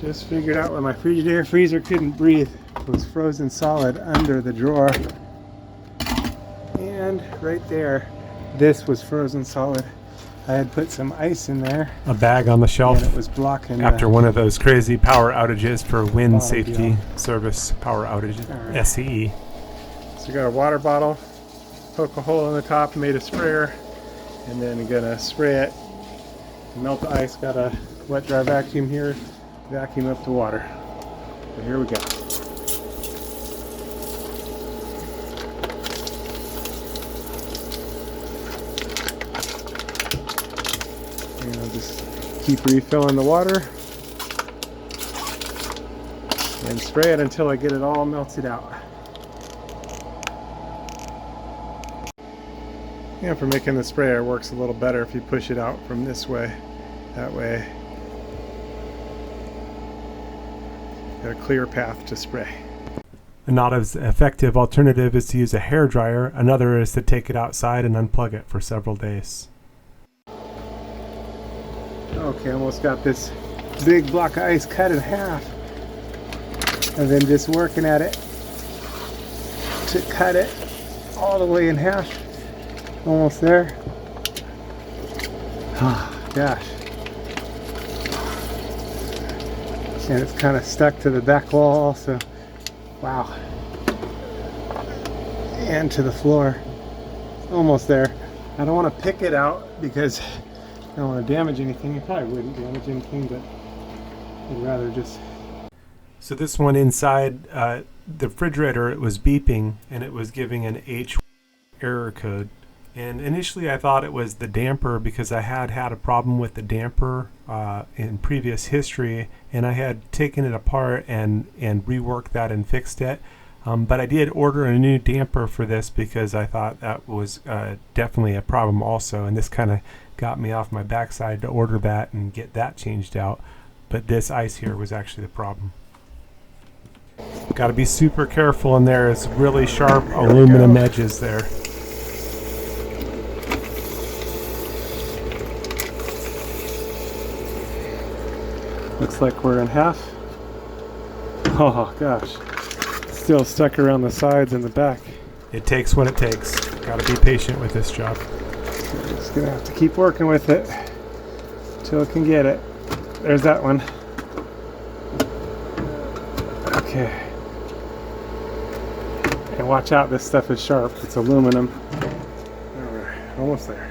Just figured out why my Frigidaire freezer couldn't breathe. It was frozen solid under the drawer. And right there, this was frozen solid. I had put some ice in there. A bag on the shelf. And it was blocking after one of those crazy power outages for wind safety deal. Service power outages, right. SCE. So you got a water bottle, poke a hole in the top, made a sprayer, and then you're gonna spray it, melt the ice, got a wet dry vacuum here, vacuum up the water. So here we go. And I'll just keep refilling the water and spray it until I get it all melted out. And for making the sprayer, it works a little better if you push it out from this way. That way, got a clear path to spray. A not as effective alternative is to use a hair dryer. Another is to take it outside and unplug it for several days. Okay, almost got this big block of ice cut in half. And then just working at it to cut it all the way in half. Almost there. Oh, gosh. And it's kind of stuck to the back wall also. Wow. And to the floor. Almost there. I don't want to pick it out because I don't want to damage anything. It probably wouldn't damage anything, but I'd rather just... So this one inside the refrigerator, it was beeping and it was giving an H error code. And initially I thought it was the damper because I had a problem with the damper in previous history, and I had taken it apart and reworked that and fixed it. But I did order a new damper for this because I thought that was definitely a problem also, and this kind of got me off my backside to order that and get that changed out. But this ice here was actually the problem. Got to be super careful in there. It's really sharp aluminum edges there. Looks like we're in half. Oh gosh, still stuck around the sides and the back. It takes what it takes. Got to be patient with this job. Just gonna have to keep working with it until it can get it. There's that one. Okay. And watch out, this stuff is sharp. It's aluminum. Alright, almost there.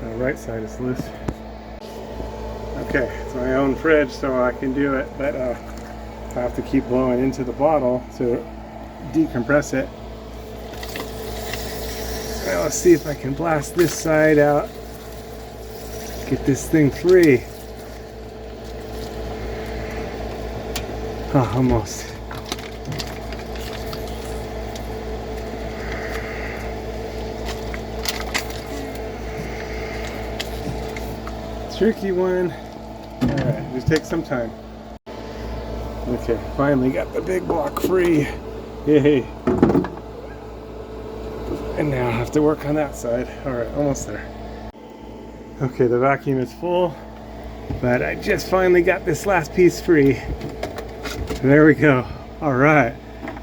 The right side is loose. Okay, it's my own fridge, so I can do it, but I have to keep blowing into the bottle to decompress it. Now let's see if I can blast this side out. Get this thing free. Oh, almost. Tricky one. Alright, just take some time. Okay, finally got the big block free. Yay. And now I have to work on that side. Alright, almost there. Okay, the vacuum is full, but I just finally got this last piece free. There we go. Alright.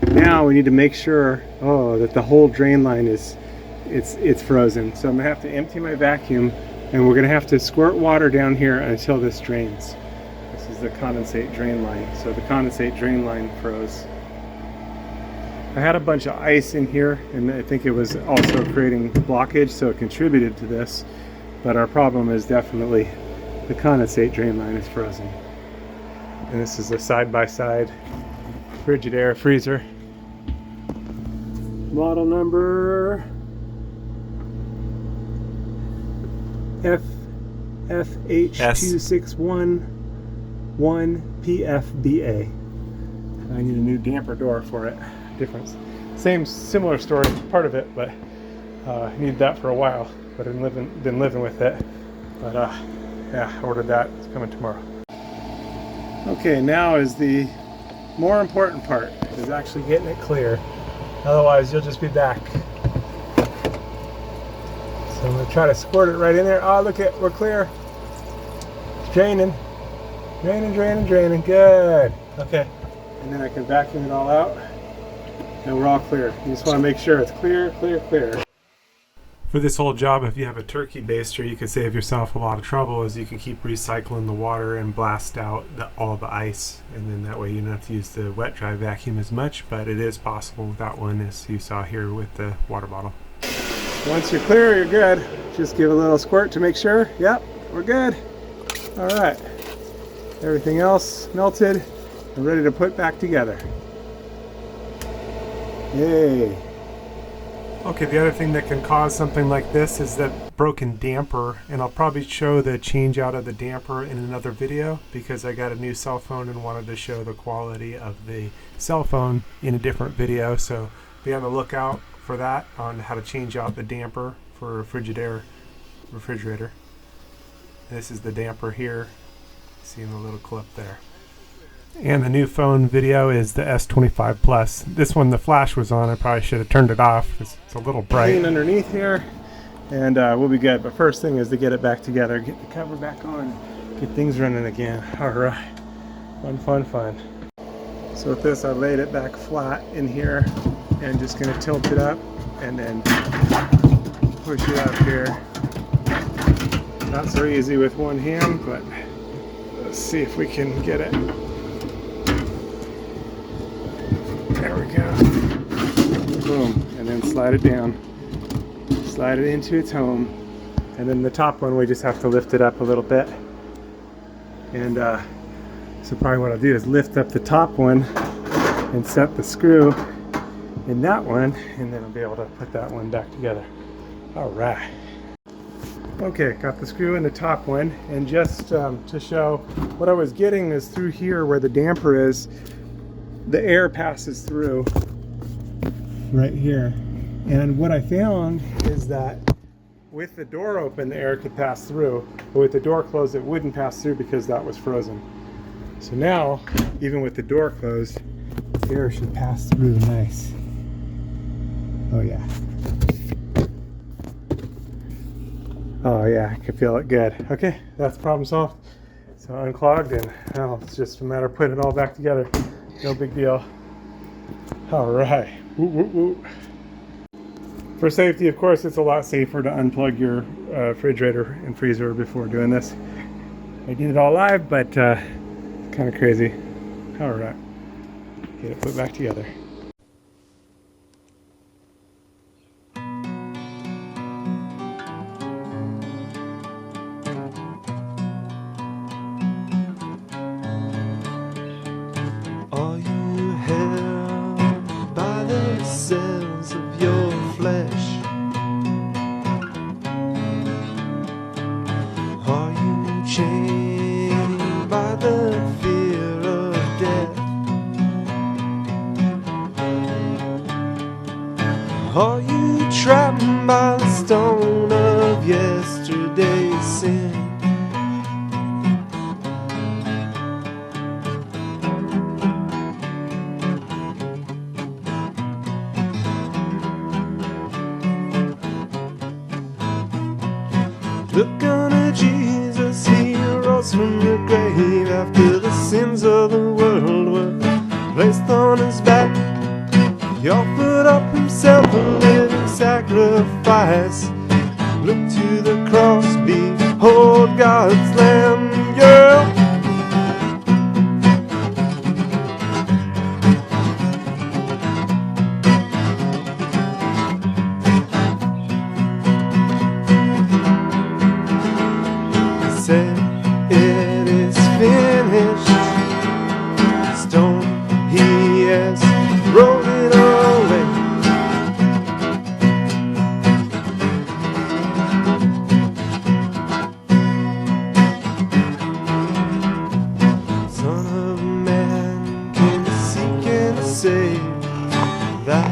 Now we need to make sure that the whole drain line is it's frozen. So I'm gonna have to empty my vacuum, and we're gonna have to squirt water down here until this drains. This is the condensate drain line. So the condensate drain line froze. I had a bunch of ice in here, and I think it was also creating blockage, so it contributed to this. But our problem is definitely the condensate drain line is frozen. And this is a side-by-side Frigidaire freezer. Model number FFH2611PFBA. I need a new damper door for it. Difference. Similar story, part of it, but I needed that for a while, but I've been living with it. But yeah, I ordered that. It's coming tomorrow. Okay, now is the more important part, is actually getting it clear. Otherwise, you'll just be back. So I'm gonna try to squirt it right in there. Oh, look we're clear. It's draining. Draining, draining, draining. Good. Okay. And then I can vacuum it all out. And we're all clear. You just want to make sure it's clear, clear, clear. For this whole job, if you have a turkey baster, you could save yourself a lot of trouble, as you can keep recycling the water and blast out all the ice, and then that way you don't have to use the wet dry vacuum as much, but it is possible without one, as you saw here with the water bottle. Once you're clear, you're good. Just give a little squirt to make sure. Yep, we're good. All right. Everything else melted and ready to put back together. Yay. Okay, the other thing that can cause something like this is that broken damper, and I'll probably show the change out of the damper in another video, because I got a new cell phone and wanted to show the quality of the cell phone in a different video, so be on the lookout for that on how to change out the damper for a refrigerator. This is the damper here, see in the little clip there. And the new phone video is the S25 Plus. This one, the flash was on. I probably should have turned it off. It's a little bright. Clean underneath here, and we'll be good. But first thing is to get it back together, get the cover back on, get things running again. All right, fun, fun, fun. So with this, I laid it back flat in here, and just gonna tilt it up, and then push it up here. Not so easy with one hand, but let's see if we can get it. There we go. Boom. And then slide it down. Slide it into its home. And then the top one, we just have to lift it up a little bit. And so probably what I'll do is lift up the top one and set the screw in that one, and then I'll be able to put that one back together. All right. Okay, got the screw in the top one, and just to show what I was getting is through here where the damper is, the air passes through right here. And what I found is that with the door open, the air could pass through, but with the door closed, it wouldn't pass through because that was frozen. So now, even with the door closed, air should pass through nice. Oh yeah. Oh yeah, I can feel it good. Okay, that's problem solved. So unclogged, and now it's just a matter of putting it all back together. No big deal. All right. Woo, woo, woo. For safety, of course, it's a lot safer to unplug your refrigerator and freezer before doing this. I did it all live, but kind of crazy. All right. Get it put back together. Are you held by the cells of your flesh? Are you chained by the fear of death? Are you trapped by the stone of yesterday's sin? Look unto Jesus, he rose from the grave after the sins of the world were placed on his back. He offered up himself a living sacrifice. Look to the cross, behold God's Lamb, yeah. Said it is finished. Stone he has rolled it away. Son of man came to seek and save that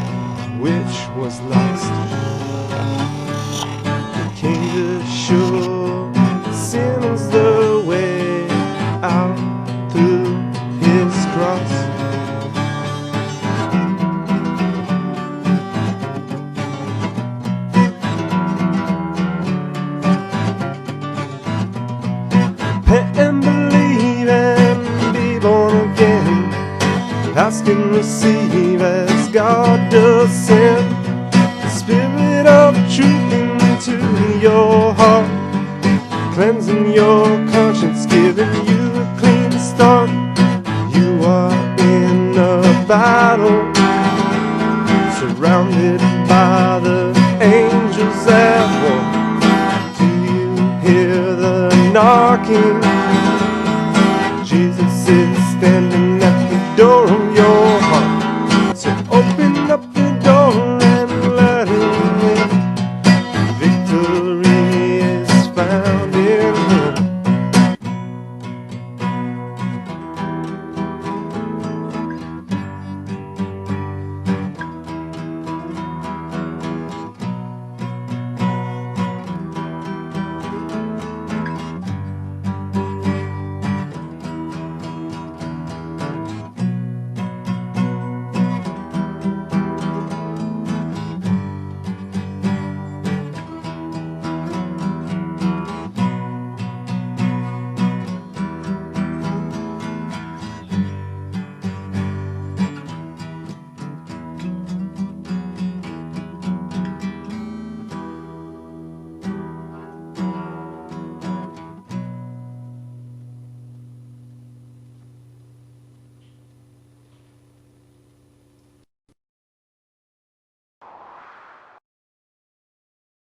which was lost. He came to show sinners the way out through his cross. Repent and believe, and Ask and receive as God does send the Spirit of truth into your heart, cleansing your conscience, giving you a clean start. You are in a battle, surrounded by the angels at war. Do you hear the knocking? Jesus is standing